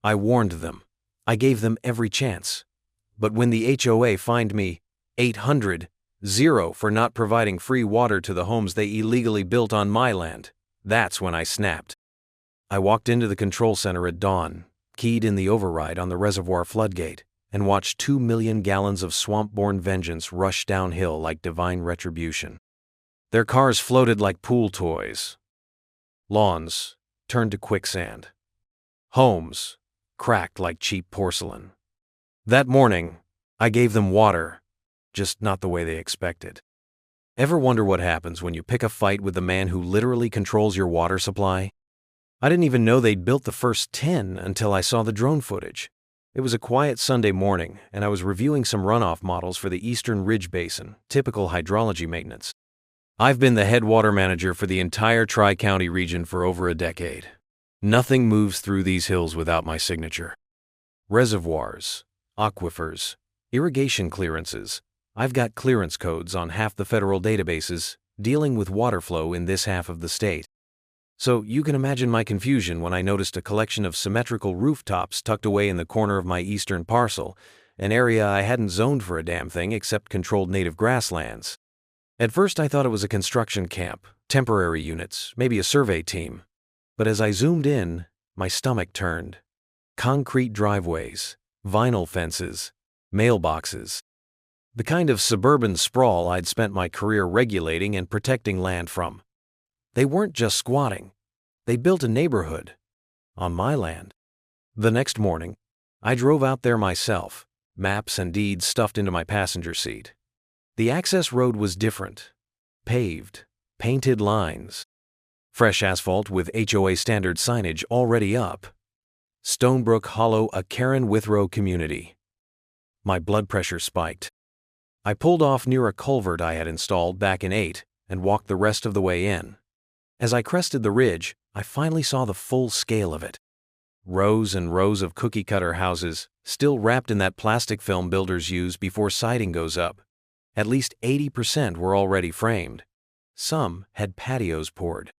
I warned them. I gave them every chance. But when the HOA fined me $800 for not providing free water to the homes they illegally built on my land, that's when I snapped. I walked into the control center at dawn, keyed in the override on the reservoir floodgate, and watched 2 million gallons of swamp-born vengeance rush downhill like divine retribution. Their cars floated like pool toys. Lawns turned to quicksand. Homes cracked like cheap porcelain. That morning, I gave them water, just not the way they expected. Ever wonder what happens when you pick a fight with the man who literally controls your water supply? I didn't even know they'd built the first 10 until I saw the drone footage. It was a quiet Sunday morning, and I was reviewing some runoff models for the Eastern Ridge Basin, typical hydrology maintenance. I've been the head water manager for the entire Tri-County region for over a decade. Nothing moves through these hills without my signature. Reservoirs, aquifers, irrigation clearances. I've got clearance codes on half the federal databases dealing with water flow in this half of the state. So you can imagine my confusion when I noticed a collection of symmetrical rooftops tucked away in the corner of my eastern parcel, an area I hadn't zoned for a damn thing except controlled native grasslands. At first I thought it was a construction camp, temporary units, maybe a survey team. But as I zoomed in, my stomach turned. Concrete driveways, vinyl fences, mailboxes. The kind of suburban sprawl I'd spent my career regulating and protecting land from. They weren't just squatting. They built a neighborhood. On my land. The next morning, I drove out there myself, maps and deeds stuffed into my passenger seat. The access road was different. Paved, painted lines. Fresh asphalt with HOA standard signage already up. Stonebrook Hollow, a Karen Withrow community. My blood pressure spiked. I pulled off near a culvert I had installed back in 8 and walked the rest of the way in. As I crested the ridge, I finally saw the full scale of it. Rows and rows of cookie-cutter houses, still wrapped in that plastic film builders use before siding goes up. At least 80% were already framed. Some had patios poured.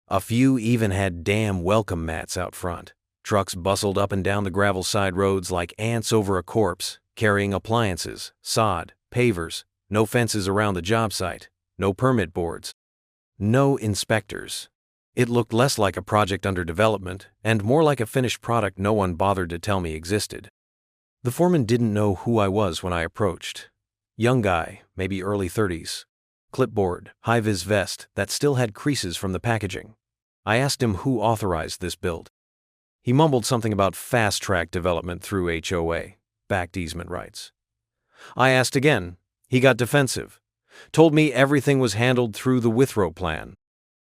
A few even had damn welcome mats out front. Trucks bustled up and down the gravel side roads like ants over a corpse, carrying appliances, sod, pavers, no fences around the job site, no permit boards. No inspectors. It looked less like a project under development and more like a finished product no one bothered to tell me existed. The foreman didn't know who I was when I approached. Young guy, maybe early 30s. Clipboard, high-vis vest that still had creases from the packaging. I asked him who authorized this build. He mumbled something about fast-track development through HOA, backed easement rights. I asked again. He got defensive. Told me everything was handled through the Withrow plan.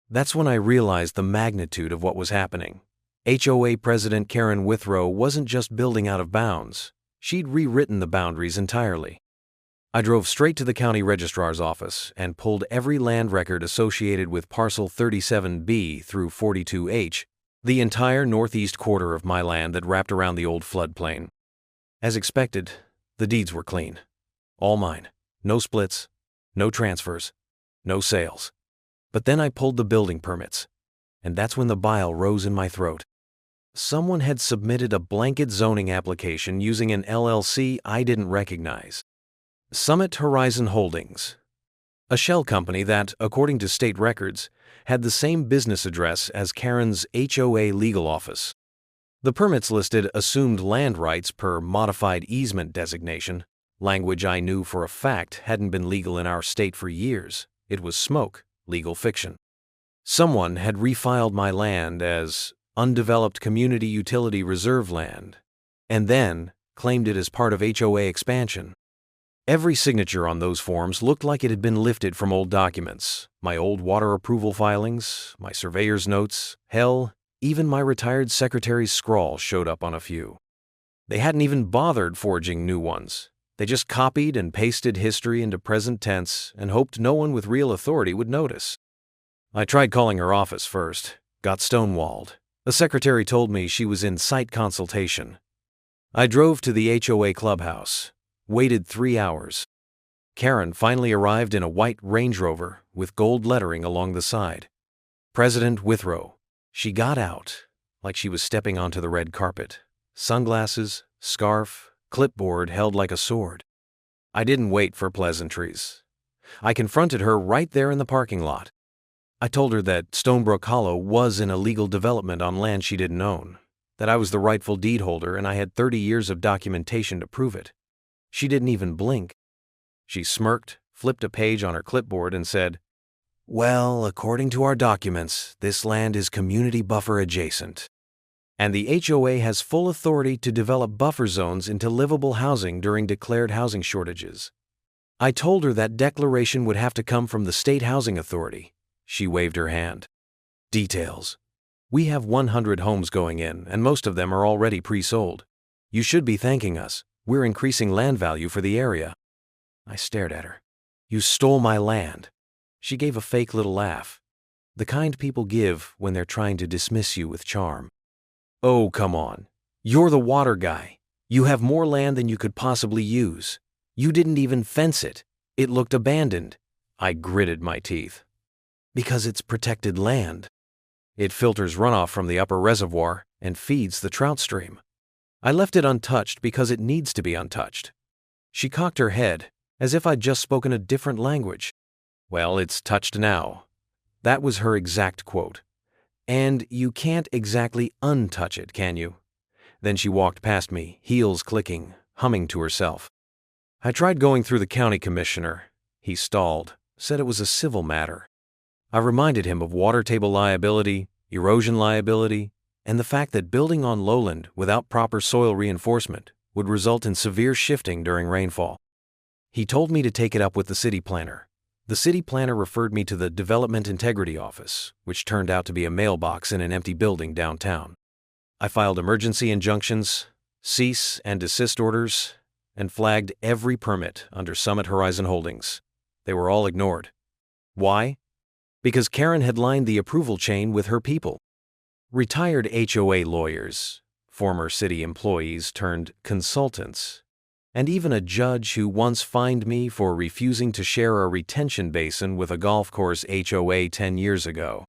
That's when I realized the magnitude of what was happening. HOA President Karen Withrow wasn't just building out of bounds. She'd rewritten the boundaries entirely. I drove straight to the county registrar's office and pulled every land record associated with parcel 37B through 42H, the entire northeast quarter of my land that wrapped around the old floodplain. As expected, the deeds were clean. All mine. No splits. No transfers, no sales. But then I pulled the building permits, and that's when the bile rose in my throat. Someone had submitted a blanket zoning application using an LLC I didn't recognize. Summit Horizon Holdings, a shell company that, according to state records, had the same business address as Karen's HOA legal office. The permits listed assumed land rights per modified easement designation, language I knew for a fact hadn't been legal in our state for years. It was smoke, legal fiction. Someone had refiled my land as undeveloped community utility reserve land, and then claimed it as part of HOA expansion. Every signature on those forms looked like it had been lifted from old documents, my old water approval filings, my surveyor's notes, hell, even my retired secretary's scrawl showed up on a few. They hadn't even bothered forging new ones. They just copied and pasted history into present tense and hoped no one with real authority would notice. I tried calling her office first, got stonewalled. The secretary told me she was in site consultation. I drove to the HOA clubhouse, waited 3 hours. Karen finally arrived in a white Range Rover with gold lettering along the side. President Withrow. She got out, like she was stepping onto the red carpet, Sunglasses, scarf, clipboard held like a sword. I didn't wait for pleasantries. I confronted her right there in the parking lot. I told her that Stonebrook Hollow was an illegal development on land she didn't own, that I was the rightful deed holder and I had 30 years of documentation to prove it. She didn't even blink. She smirked, flipped a page on her clipboard and said, "Well, according to our documents, this land is community buffer adjacent, and the HOA has full authority to develop buffer zones into livable housing during declared housing shortages." I told her that declaration would have to come from the State Housing Authority. She waved her hand. "Details. We have 100 homes going in, and most of them are already pre-sold. You should be thanking us. We're increasing land value for the area." I stared at her. "You stole my land." She gave a fake little laugh, the kind people give when they're trying to dismiss you with charm. "Oh, come on. You're the water guy. You have more land than you could possibly use. You didn't even fence it. It looked abandoned." I gritted my teeth. "Because it's protected land. It filters runoff from the upper reservoir and feeds the trout stream. I left it untouched because it needs to be untouched." She cocked her head, as if I'd just spoken a different language. "Well, it's touched now." That was her exact quote. "And you can't exactly untouch it, can you?" Then she walked past me, heels clicking, humming to herself. I tried going through the county commissioner. He stalled, said it was a civil matter. I reminded him of water table liability, erosion liability, and the fact that building on lowland without proper soil reinforcement would result in severe shifting during rainfall. He told me to take it up with the city planner. The city planner referred me to the Development Integrity Office, which turned out to be a mailbox in an empty building downtown. I filed emergency injunctions, cease and desist orders, and flagged every permit under Summit Horizon Holdings. They were all ignored. Why? Because Karen had lined the approval chain with her people. Retired HOA lawyers, former city employees turned consultants, and even a judge who once fined me for refusing to share a retention basin with a golf course HOA 10 years ago.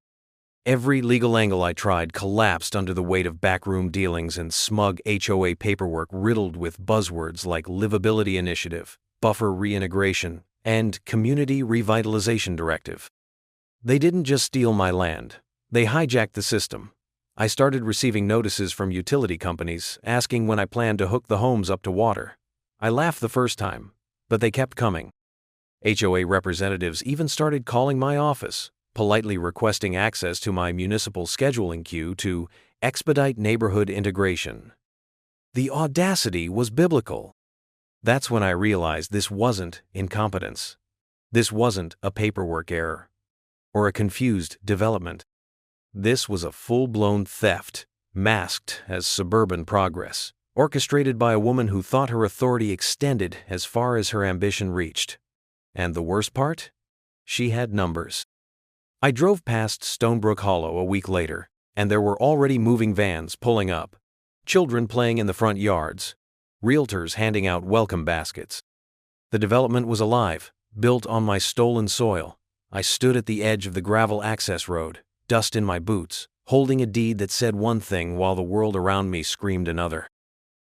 Every legal angle I tried collapsed under the weight of backroom dealings and smug HOA paperwork riddled with buzzwords like livability initiative, buffer reintegration, and community revitalization directive. They didn't just steal my land, they hijacked the system. I started receiving notices from utility companies asking when I planned to hook the homes up to water. I laughed the first time, but they kept coming. HOA representatives even started calling my office, politely requesting access to my municipal scheduling queue to expedite neighborhood integration. The audacity was biblical. That's when I realized this wasn't incompetence. This wasn't a paperwork error or a confused development. This was a full-blown theft, masked as suburban progress, orchestrated by a woman who thought her authority extended as far as her ambition reached. And the worst part? She had numbers. I drove past Stonebrook Hollow a week later, and there were already moving vans pulling up, children playing in the front yards, realtors handing out welcome baskets. The development was alive, built on my stolen soil. I stood at the edge of the gravel access road, dust in my boots, holding a deed that said one thing while the world around me screamed another.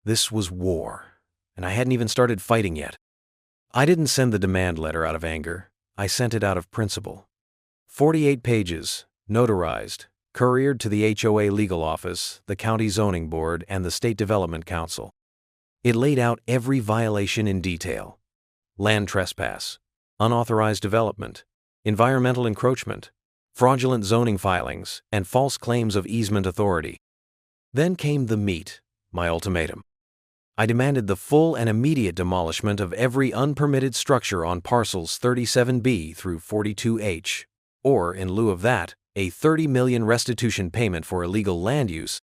This was war, and I hadn't even started fighting yet. I didn't send the demand letter out of anger. I sent it out of principle. 48 pages, notarized, couriered to the HOA legal office, the county zoning board, and the state development council. It laid out every violation in detail: land trespass, unauthorized development, environmental encroachment, fraudulent zoning filings, and false claims of easement authority. Then came the meat, my ultimatum. I demanded the full and immediate demolishment of every unpermitted structure on parcels 37B through 42H, or, in lieu of that, a $30 million restitution payment for illegal land use,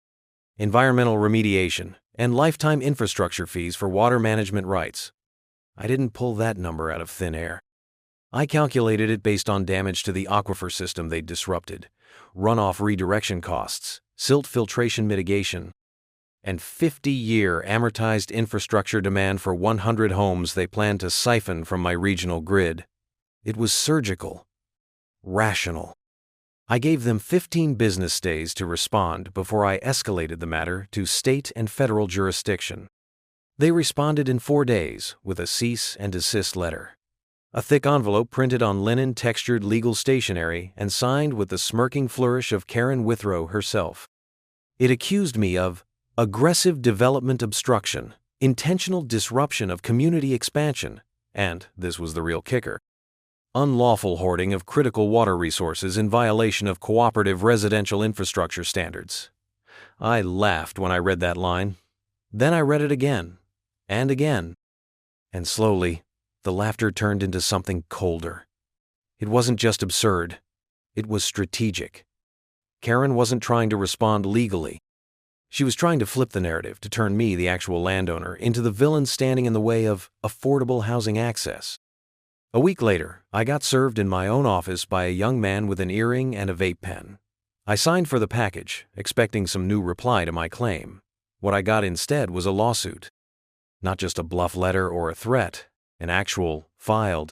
environmental remediation, and lifetime infrastructure fees for water management rights. I didn't pull that number out of thin air. I calculated it based on damage to the aquifer system they'd disrupted, runoff redirection costs, silt filtration mitigation, and 50-year amortized infrastructure demand for 100 homes they planned to siphon from my regional grid. It was surgical, rational. I gave them 15 business days to respond before I escalated the matter to state and federal jurisdiction. They responded in 4 days with a cease and desist letter. A thick envelope printed on linen textured legal stationery and signed with the smirking flourish of Karen Withrow herself. It accused me of aggressive development obstruction, intentional disruption of community expansion, and, this was the real kicker, unlawful hoarding of critical water resources in violation of cooperative residential infrastructure standards. I laughed when I read that line. Then I read it again, and slowly, the laughter turned into something colder. It wasn't just absurd, it was strategic. Karen wasn't trying to respond legally. She was trying to flip the narrative to turn me, the actual landowner, into the villain standing in the way of affordable housing access. A week later, I got served in my own office by a young man with an earring and a vape pen. I signed for the package, expecting some new reply to my claim. What I got instead was a lawsuit. Not just a bluff letter or a threat, an actual, filed,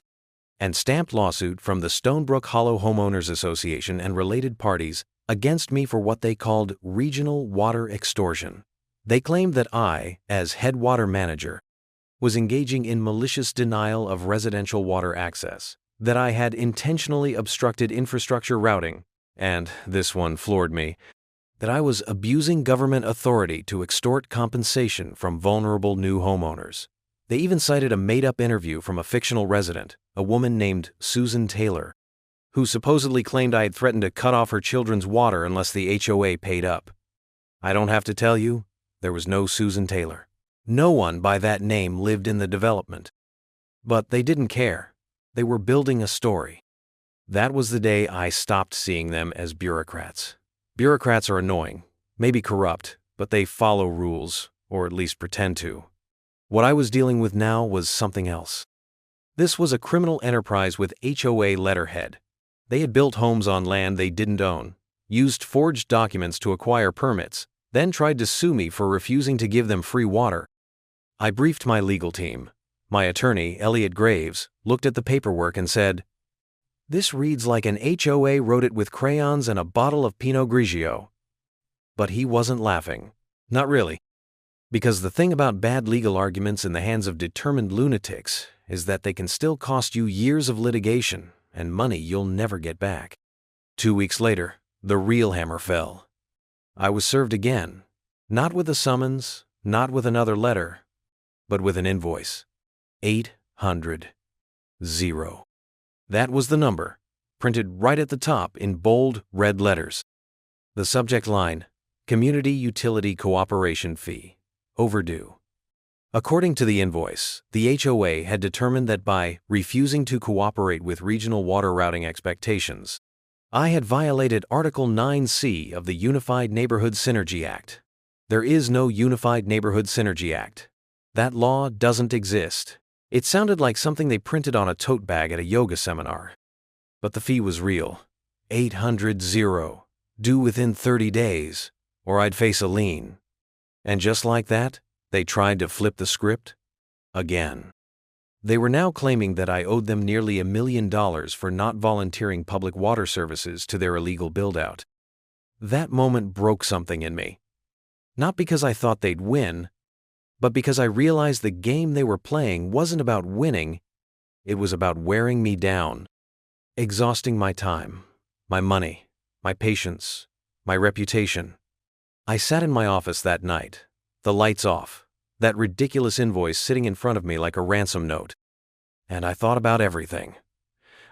and stamped lawsuit from the Stonebrook Hollow Homeowners Association and related parties against me for what they called regional water extortion. They claimed that I, as head water manager, was engaging in malicious denial of residential water access, that I had intentionally obstructed infrastructure routing, and, this one floored me, that I was abusing government authority to extort compensation from vulnerable new homeowners. They even cited a made-up interview from a fictional resident, a woman named Susan Taylor, who supposedly claimed I had threatened to cut off her children's water unless the HOA paid up. I don't have to tell you, there was no Susan Taylor. No one by that name lived in the development. But they didn't care. They were building a story. That was the day I stopped seeing them as bureaucrats. Bureaucrats are annoying, maybe corrupt, but they follow rules, or at least pretend to. What I was dealing with now was something else. This was a criminal enterprise with HOA letterhead. They had built homes on land they didn't own, used forged documents to acquire permits, then tried to sue me for refusing to give them free water. I briefed my legal team. My attorney, Elliot Graves, looked at the paperwork and said, "This reads like an HOA wrote it with crayons and a bottle of Pinot Grigio." But he wasn't laughing. Not really. Because the thing about bad legal arguments in the hands of determined lunatics is that they can still cost you years of litigation and money you'll never get back. 2 weeks later, the real hammer fell. I was served again, not with a summons, not with another letter, but with an invoice. 800. That was the number, printed right at the top in bold red letters. The subject line, Community Utility Cooperation Fee, overdue. According to the invoice, the HOA had determined that by refusing to cooperate with regional water routing expectations, I had violated Article 9C of the Unified Neighborhood Synergy Act. There is no Unified Neighborhood Synergy Act. That law doesn't exist. It sounded like something they printed on a tote bag at a yoga seminar. But the fee was real. 800, due within 30 days, or I'd face a lien. And just like that, they tried to flip the script again. They were now claiming that I owed them nearly $1 million for not volunteering public water services to their illegal build-out. That moment broke something in me. Not because I thought they'd win, but because I realized the game they were playing wasn't about winning, it was about wearing me down, exhausting my time, my money, my patience, my reputation. I sat in my office that night, the lights off, that ridiculous invoice sitting in front of me like a ransom note. And I thought about everything.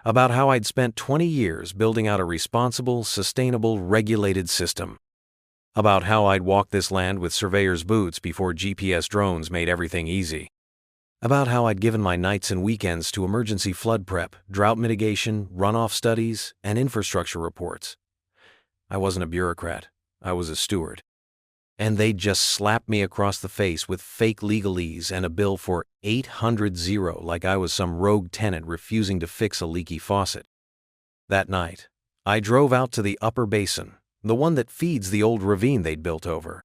About how I'd spent 20 years building out a responsible, sustainable, regulated system. About how I'd walked this land with surveyor's boots before GPS drones made everything easy. About how I'd given my nights and weekends to emergency flood prep, drought mitigation, runoff studies, and infrastructure reports. I wasn't a bureaucrat. I was a steward. And they'd just slapped me across the face with fake legalese and a bill for 800 like I was some rogue tenant refusing to fix a leaky faucet. That night, I drove out to the upper basin, the one that feeds the old ravine they'd built over.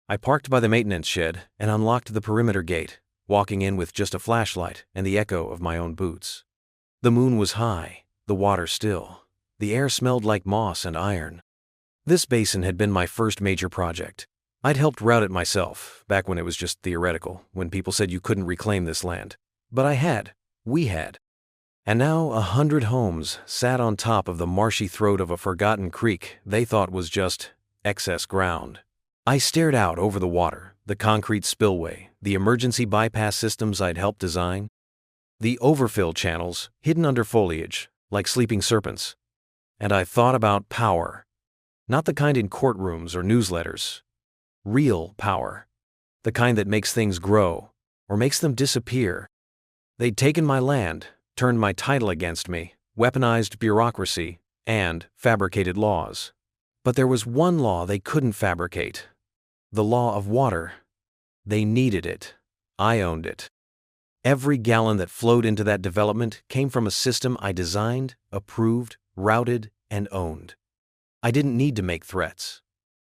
I parked by the maintenance shed and unlocked the perimeter gate, walking in with just a flashlight and the echo of my own boots. The moon was high, the water still. The air smelled like moss and iron. This basin had been my first major project. I'd helped route it myself, back when it was just theoretical, when people said you couldn't reclaim this land. But we had. And now 100 homes sat on top of the marshy throat of a forgotten creek they thought was just excess ground. I stared out over the water, the concrete spillway, the emergency bypass systems I'd helped design, the overfill channels hidden under foliage, like sleeping serpents. And I thought about power. Not the kind in courtrooms or newsletters. Real power. The kind that makes things grow, or makes them disappear. They'd taken my land, turned my title against me, weaponized bureaucracy, and fabricated laws. But there was one law they couldn't fabricate. The law of water. They needed it. I owned it. Every gallon that flowed into that development came from a system I designed, approved, routed, and owned. I didn't need to make threats.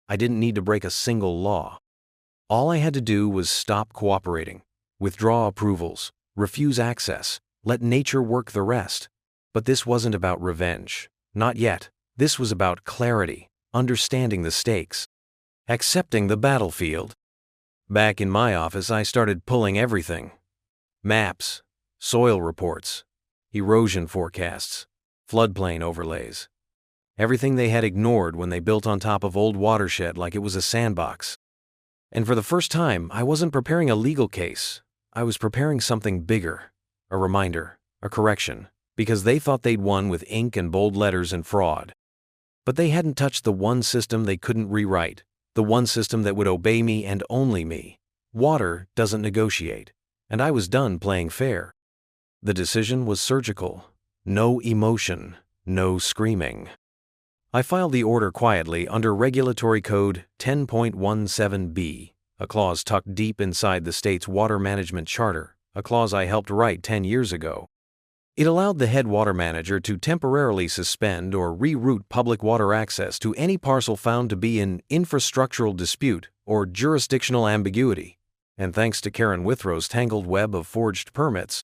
I didn't need to break a single law. All I had to do was stop cooperating, withdraw approvals, refuse access, let nature work the rest. But this wasn't about revenge. Not yet. This was about clarity, understanding the stakes, accepting the battlefield. Back in my office, I started pulling everything. Maps, soil reports, erosion forecasts, floodplain overlays. Everything they had ignored when they built on top of old watershed like it was a sandbox. And for the first time, I wasn't preparing a legal case. I was preparing something bigger, a reminder, a correction, because they thought they'd won with ink and bold letters and fraud. But they hadn't touched the one system they couldn't rewrite, the one system that would obey me and only me. Water doesn't negotiate, and I was done playing fair. The decision was surgical. No emotion, no screaming. I filed the order quietly under Regulatory Code 10.17b, a clause tucked deep inside the state's Water Management Charter, a clause I helped write 10 years ago. It allowed the head water manager to temporarily suspend or reroute public water access to any parcel found to be in infrastructural dispute or jurisdictional ambiguity. And thanks to Karen Withrow's tangled web of forged permits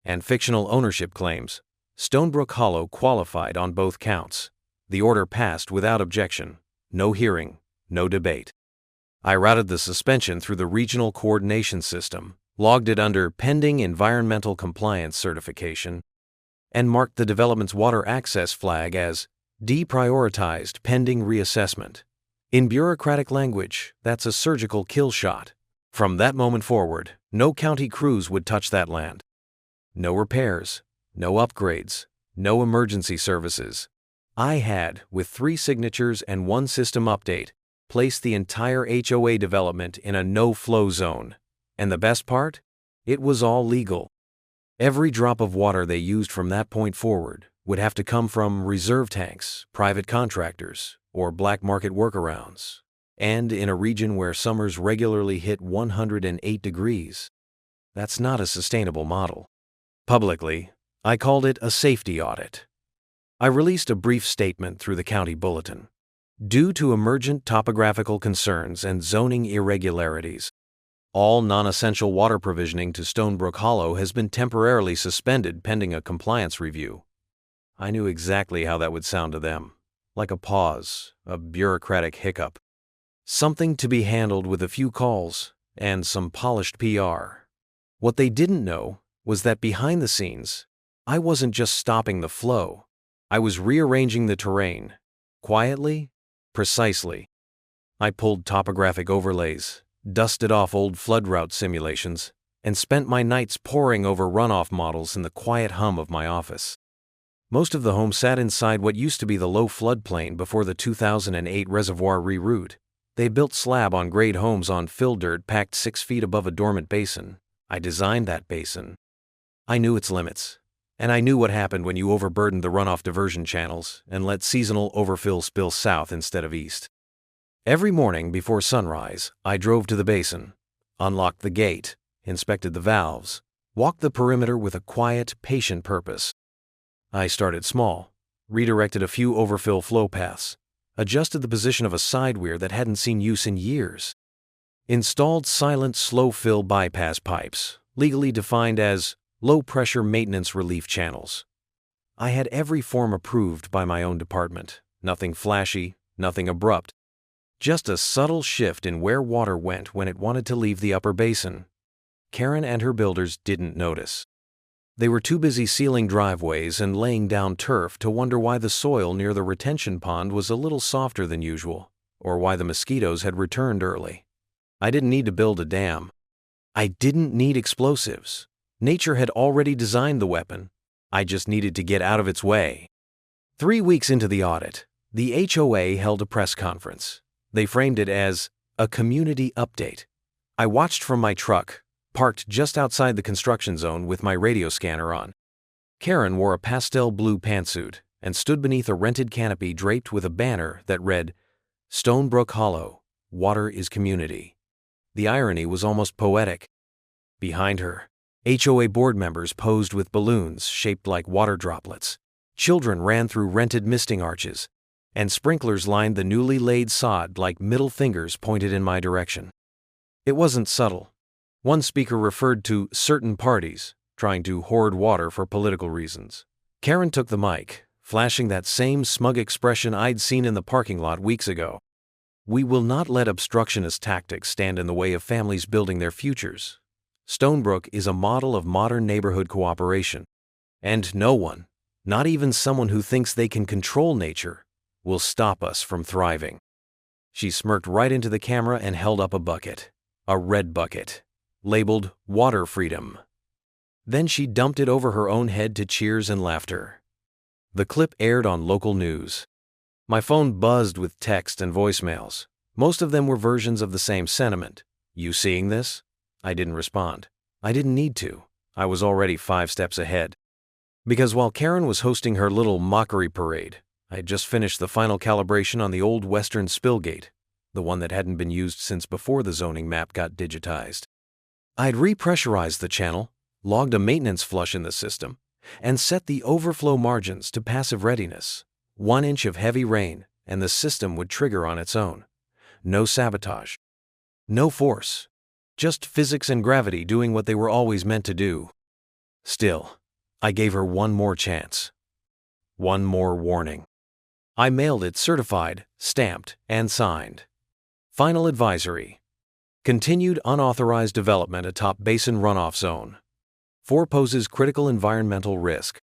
and fictional ownership claims, Stonebrook Hollow qualified on both counts. The order passed without objection, no hearing, no debate. I routed the suspension through the Regional Coordination System, logged it under Pending Environmental Compliance Certification, and marked the development's water access flag as Deprioritized Pending Reassessment. In bureaucratic language, that's a surgical kill shot. From that moment forward, no county crews would touch that land. No repairs, no upgrades, no emergency services. I had, with 3 signatures and 1 system update, placed the entire HOA development in a no-flow zone. And the best part? It was all legal. Every drop of water they used from that point forward would have to come from reserve tanks, private contractors, or black market workarounds. And in a region where summers regularly hit 108 degrees. That's not a sustainable model. Publicly, I called it a safety audit. I released a brief statement through the county bulletin. Due to emergent topographical concerns and zoning irregularities, all non-essential water provisioning to Stonebrook Hollow has been temporarily suspended pending a compliance review. I knew exactly how that would sound to them. Like a pause, a bureaucratic hiccup. Something to be handled with a few calls and some polished PR. What they didn't know was that behind the scenes, I wasn't just stopping the flow. I was rearranging the terrain, quietly, precisely. I pulled topographic overlays, dusted off old flood route simulations, and spent my nights poring over runoff models in the quiet hum of my office. Most of the homes sat inside what used to be the low floodplain before the 2008 reservoir reroute. They built slab-on-grade homes on fill dirt packed 6 feet above a dormant basin. I designed that basin. I knew its limits. And I knew what happened when you overburdened the runoff diversion channels and let seasonal overfill spill south instead of east. Every morning before sunrise, I drove to the basin, unlocked the gate, inspected the valves, walked the perimeter with a quiet, patient purpose. I started small, redirected a few overfill flow paths, adjusted the position of a side weir that hadn't seen use in years, installed silent slow-fill bypass pipes, legally defined as low-pressure maintenance relief channels. I had every form approved by my own department. Nothing flashy, nothing abrupt. Just a subtle shift in where water went when it wanted to leave the upper basin. Karen and her builders didn't notice. They were too busy sealing driveways and laying down turf to wonder why the soil near the retention pond was a little softer than usual, or why the mosquitoes had returned early. I didn't need to build a dam. I didn't need explosives. Nature had already designed the weapon. I just needed to get out of its way. 3 weeks into the audit, the HOA held a press conference. They framed it as a community update. I watched from my truck, parked just outside the construction zone with my radio scanner on. Karen wore a pastel blue pantsuit and stood beneath a rented canopy draped with a banner that read, "Stonebrook Hollow, water is community." The irony was almost poetic. Behind her, HOA board members posed with balloons shaped like water droplets. Children ran through rented misting arches, and sprinklers lined the newly laid sod like middle fingers pointed in my direction. It wasn't subtle. One speaker referred to certain parties trying to hoard water for political reasons. Karen took the mic, flashing that same smug expression I'd seen in the parking lot weeks ago. "We will not let obstructionist tactics stand in the way of families building their futures. Stonebrook is a model of modern neighborhood cooperation, and no one, not even someone who thinks they can control nature, will stop us from thriving." She smirked right into the camera and held up a bucket, a red bucket, labeled Water Freedom. Then she dumped it over her own head to cheers and laughter. The clip aired on local news. My phone buzzed with text and voicemails. Most of them were versions of the same sentiment. "You seeing this?" I didn't respond. I didn't need to. I was already 5 steps ahead. Because while Karen was hosting her little mockery parade, I had just finished the final calibration on the old Western spillgate, the one that hadn't been used since before the zoning map got digitized. I'd repressurized the channel, logged a maintenance flush in the system, and set the overflow margins to passive readiness. 1 inch of heavy rain, and the system would trigger on its own. No sabotage. No force. Just physics and gravity doing what they were always meant to do. Still, I gave her one more chance. One more warning. I mailed it certified, stamped, and signed. Final advisory. Continued unauthorized development atop basin runoff zone. 4 poses critical environmental risk.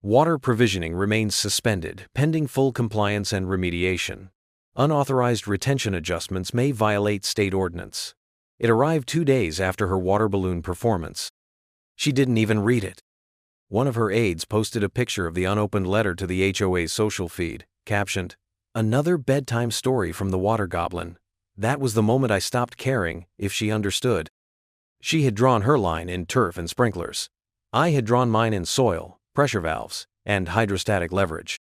Water provisioning remains suspended pending full compliance and remediation. Unauthorized retention adjustments may violate state ordinance. It arrived 2 days after her water balloon performance. She didn't even read it. One of her aides posted a picture of the unopened letter to the HOA's social feed, captioned, "Another bedtime story from the water goblin." That was the moment I stopped caring if she understood. She had drawn her line in turf and sprinklers. I had drawn mine in soil, pressure valves, and hydrostatic leverage.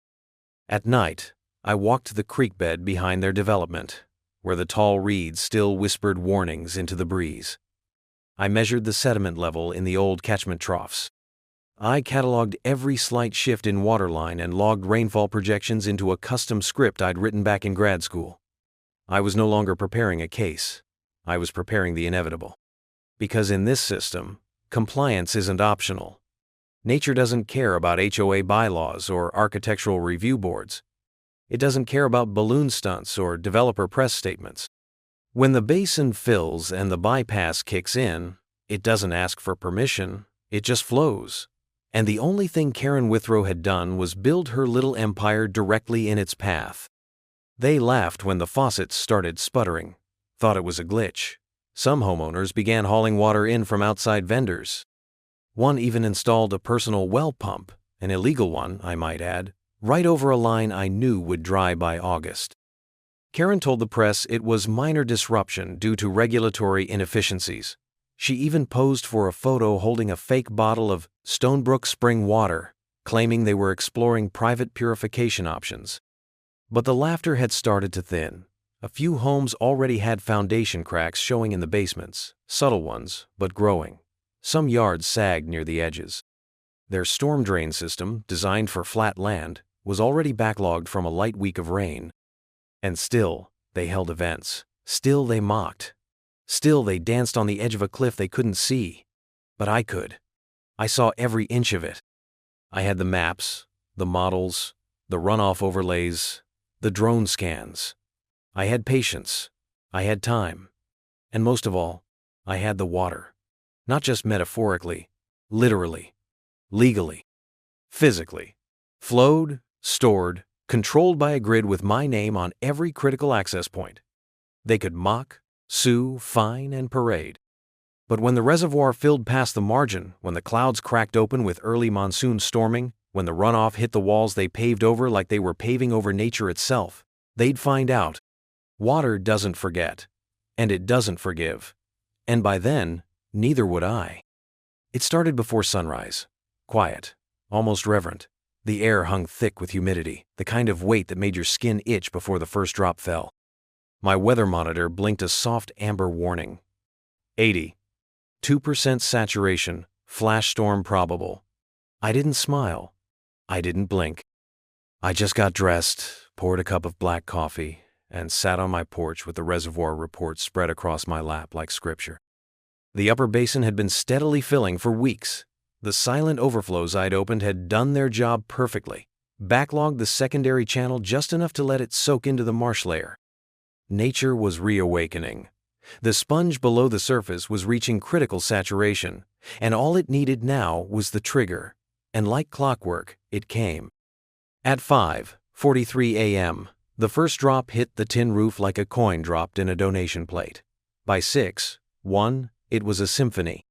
At night, I walked the creek bed behind their development, where the tall reeds still whispered warnings into the breeze. I measured the sediment level in the old catchment troughs. I cataloged every slight shift in waterline and logged rainfall projections into a custom script I'd written back in grad school. I was no longer preparing a case. I was preparing the inevitable. Because in this system, compliance isn't optional. Nature doesn't care about HOA bylaws or architectural review boards. It doesn't care about balloon stunts or developer press statements. When the basin fills and the bypass kicks in, it doesn't ask for permission, it just flows. And the only thing Karen Withrow had done was build her little empire directly in its path. They laughed when the faucets started sputtering, thought it was a glitch. Some homeowners began hauling water in from outside vendors. One even installed a personal well pump, an illegal one, I might add, right over a line I knew would dry by August. Karen told the press it was minor disruption due to regulatory inefficiencies. She even posed for a photo holding a fake bottle of Stonebrook spring water, claiming they were exploring private purification options. But the laughter had started to thin. A few homes already had foundation cracks showing in the basements, subtle ones, but growing. Some yards sagged near the edges. Their storm drain system, designed for flat land, was already backlogged from a light week of rain. And still, they held events. Still, they mocked. Still, they danced on the edge of a cliff they couldn't see. But I could. I saw every inch of it. I had the maps, the models, the runoff overlays, the drone scans. I had patience. I had time. And most of all, I had the water. Not just metaphorically, literally, legally, physically. Flowed, stored, controlled by a grid with my name on every critical access point. They could mock, sue, fine, and parade. But when the reservoir filled past the margin, when the clouds cracked open with early monsoon storming, when the runoff hit the walls they paved over like they were paving over nature itself, they'd find out. Water doesn't forget. And it doesn't forgive. And by then, neither would I. It started before sunrise. Quiet, almost reverent. The air hung thick with humidity, the kind of weight that made your skin itch before the first drop fell. My weather monitor blinked a soft amber warning. 82% saturation, flash storm probable. I didn't smile. I didn't blink. I just got dressed, poured a cup of black coffee, and sat on my porch with the reservoir report spread across my lap like scripture. The upper basin had been steadily filling for weeks. The silent overflows I'd opened had done their job perfectly, backlogged the secondary channel just enough to let it soak into the marsh layer. Nature was reawakening. The sponge below the surface was reaching critical saturation, and all it needed now was the trigger. And like clockwork, it came. At 5:43 a.m., the first drop hit the tin roof like a coin dropped in a donation plate. By 6:01, it was a symphony.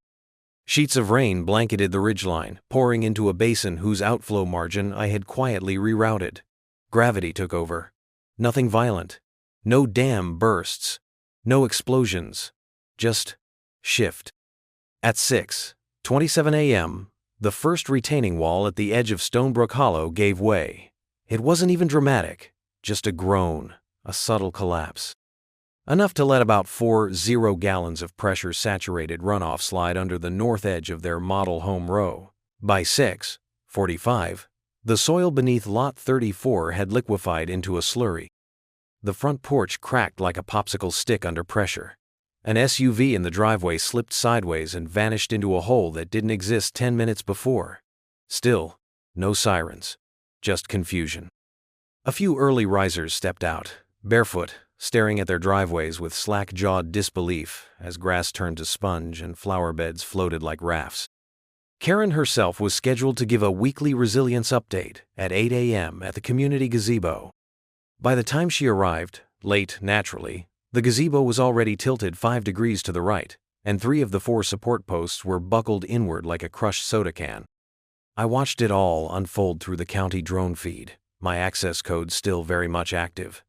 Sheets of rain blanketed the ridgeline, pouring into a basin whose outflow margin I had quietly rerouted. Gravity took over. Nothing violent. No dam bursts. No explosions. Just shift. At 6:27 a.m., the first retaining wall at the edge of Stonebrook Hollow gave way. It wasn't even dramatic, just a groan, a subtle collapse. Enough to let about 40 gallons of pressure-saturated runoff slide under the north edge of their model home row. By 6:45, the soil beneath Lot 34 had liquefied into a slurry. The front porch cracked like a popsicle stick under pressure. An SUV in the driveway slipped sideways and vanished into a hole that didn't exist 10 minutes before. Still, no sirens, just confusion. A few early risers stepped out, barefoot, staring at their driveways with slack-jawed disbelief as grass turned to sponge and flower beds floated like rafts. Karen herself was scheduled to give a weekly resilience update at 8 a.m. at the community gazebo. By the time she arrived, late naturally, the gazebo was already tilted 5 degrees to the right, and 3 of the 4 support posts were buckled inward like a crushed soda can. I watched it all unfold through the county drone feed, my access code still very much active.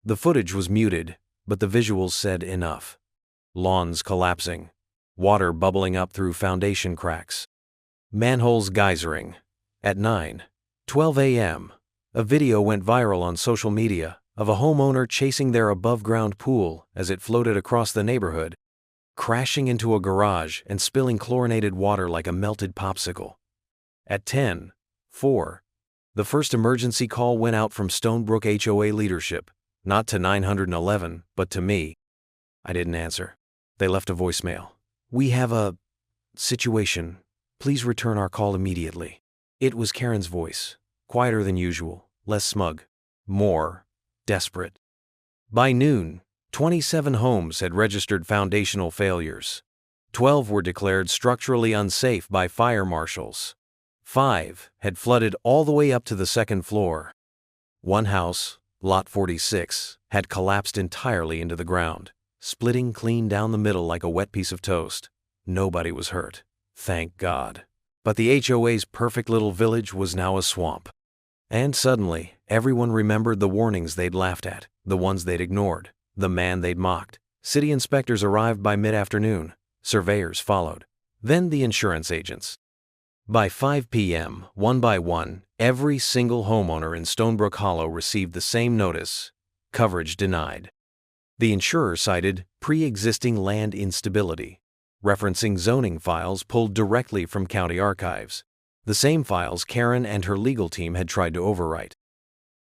The footage was muted, but the visuals said enough. Lawns collapsing, water bubbling up through foundation cracks, manholes geysering. At 9:12 a.m., a video went viral on social media of a homeowner chasing their above-ground pool as it floated across the neighborhood, crashing into a garage and spilling chlorinated water like a melted popsicle. At 10:04, the first emergency call went out from Stonebrook HOA leadership, not to 911, but to me. I didn't answer. They left a voicemail. "We have a situation. Please return our call immediately." It was Karen's voice, quieter than usual, less smug, more desperate. By noon, 27 homes had registered foundational failures. 12 were declared structurally unsafe by fire marshals. 5 had flooded all the way up to the second floor. One house, Lot 46, had collapsed entirely into the ground, splitting clean down the middle like a wet piece of toast. Nobody was hurt, thank God. But the HOA's perfect little village was now a swamp. And suddenly, everyone remembered the warnings they'd laughed at, the ones they'd ignored, the man they'd mocked. City inspectors arrived by mid-afternoon. Surveyors followed. Then the insurance agents. By 5 p.m., one by one, every single homeowner in Stonebrook Hollow received the same notice: coverage denied. The insurer cited pre-existing land instability, referencing zoning files pulled directly from county archives, the same files Karen and her legal team had tried to overwrite.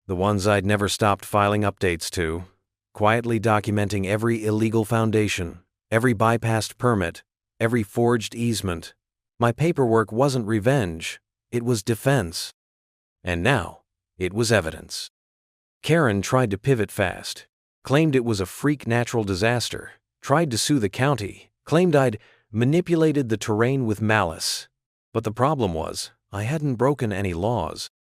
The ones I'd never stopped filing updates to, quietly documenting every illegal foundation, every bypassed permit, every forged easement. My paperwork wasn't revenge, it was defense. And now, it was evidence. Karen tried to pivot fast, claimed it was a freak natural disaster, tried to sue the county, claimed I'd manipulated the terrain with malice. But the problem was, I hadn't broken any laws.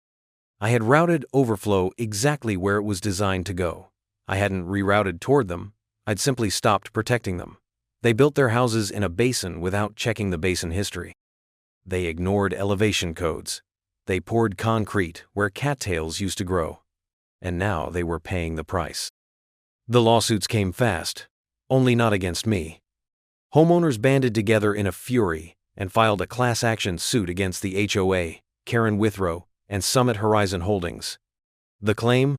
I had routed overflow exactly where it was designed to go. I hadn't rerouted toward them, I'd simply stopped protecting them. They built their houses in a basin without checking the basin history. They ignored elevation codes. They poured concrete where cattails used to grow. And now they were paying the price. The lawsuits came fast, only not against me. Homeowners banded together in a fury and filed a class action suit against the HOA, Karen Withrow, and Summit Horizon Holdings. The claim?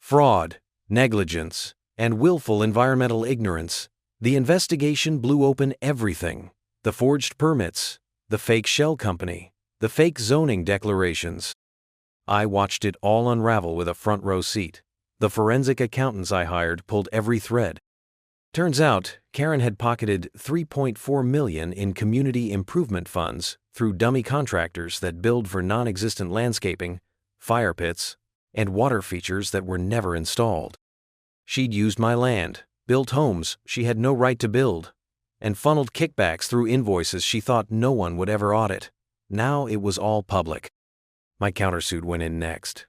Fraud, negligence, and willful environmental ignorance. The investigation blew open everything: the forged permits, the fake shell company, the fake zoning declarations. I watched it all unravel with a front row seat. The forensic accountants I hired pulled every thread. Turns out, Karen had pocketed $3.4 million in community improvement funds through dummy contractors that billed for non-existent landscaping, fire pits, and water features that were never installed. She'd used my land, built homes she had no right to build, and funneled kickbacks through invoices she thought no one would ever audit. Now it was all public. My countersuit went in next.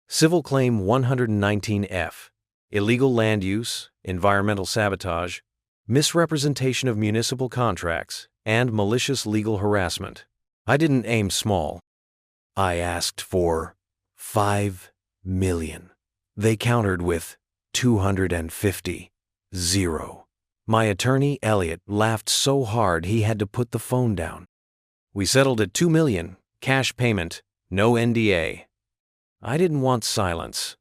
Civil Claim 119F. Illegal land use, environmental sabotage, misrepresentation of municipal contracts, and malicious legal harassment. I didn't aim small. I asked for $5 million. They countered with $250. Zero. My attorney, Elliot, laughed so hard he had to put the phone down. We settled at $2 million, cash payment, no NDA. I didn't want silence.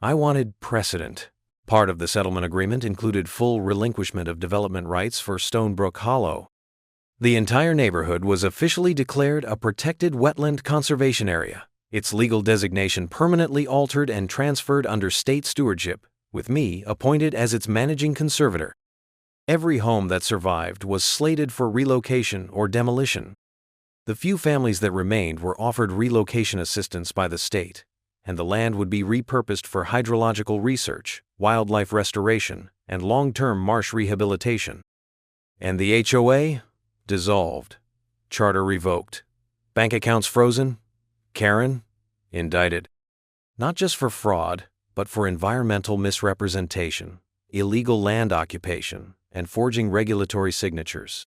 I wanted precedent. Part of the settlement agreement included full relinquishment of development rights for Stonebrook Hollow. The entire neighborhood was officially declared a protected wetland conservation area, its legal designation permanently altered and transferred under state stewardship, with me appointed as its managing conservator. Every home that survived was slated for relocation or demolition. The few families that remained were offered relocation assistance by the state, and the land would be repurposed for hydrological research, wildlife restoration, and long-term marsh rehabilitation. And the HOA? Dissolved. Charter revoked. Bank accounts frozen. Karen? Indicted. Not just for fraud, but for environmental misrepresentation, illegal land occupation, and forging regulatory signatures.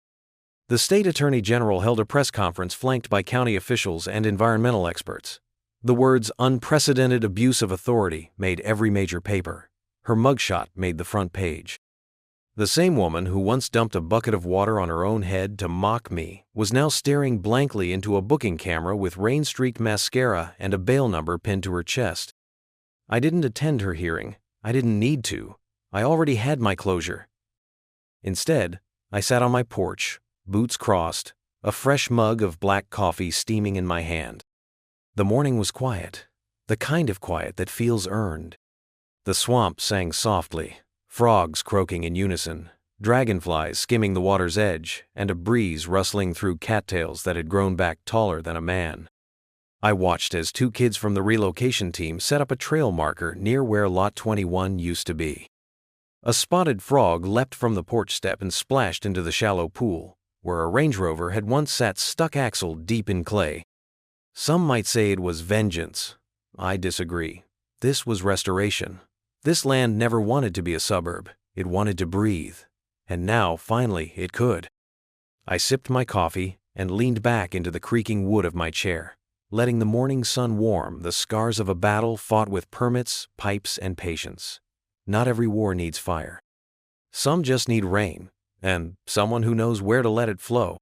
The state attorney general held a press conference flanked by county officials and environmental experts. The words "unprecedented abuse of authority" made every major paper. Her mugshot made the front page. The same woman who once dumped a bucket of water on her own head to mock me was now staring blankly into a booking camera with rain-streaked mascara and a bail number pinned to her chest. I didn't attend her hearing. I didn't need to. I already had my closure. Instead, I sat on my porch, boots crossed, a fresh mug of black coffee steaming in my hand. The morning was quiet, the kind of quiet that feels earned. The swamp sang softly, frogs croaking in unison, dragonflies skimming the water's edge, and a breeze rustling through cattails that had grown back taller than a man. I watched as two kids from the relocation team set up a trail marker near where Lot 21 used to be. A spotted frog leapt from the porch step and splashed into the shallow pool, where a Range Rover had once sat stuck-axled deep in clay. Some might say it was vengeance. I disagree. This was restoration. This land never wanted to be a suburb. It wanted to breathe. And now, finally, it could. I sipped my coffee and leaned back into the creaking wood of my chair, letting the morning sun warm the scars of a battle fought with permits, pipes, and patience. Not every war needs fire. Some just need rain, and someone who knows where to let it flow.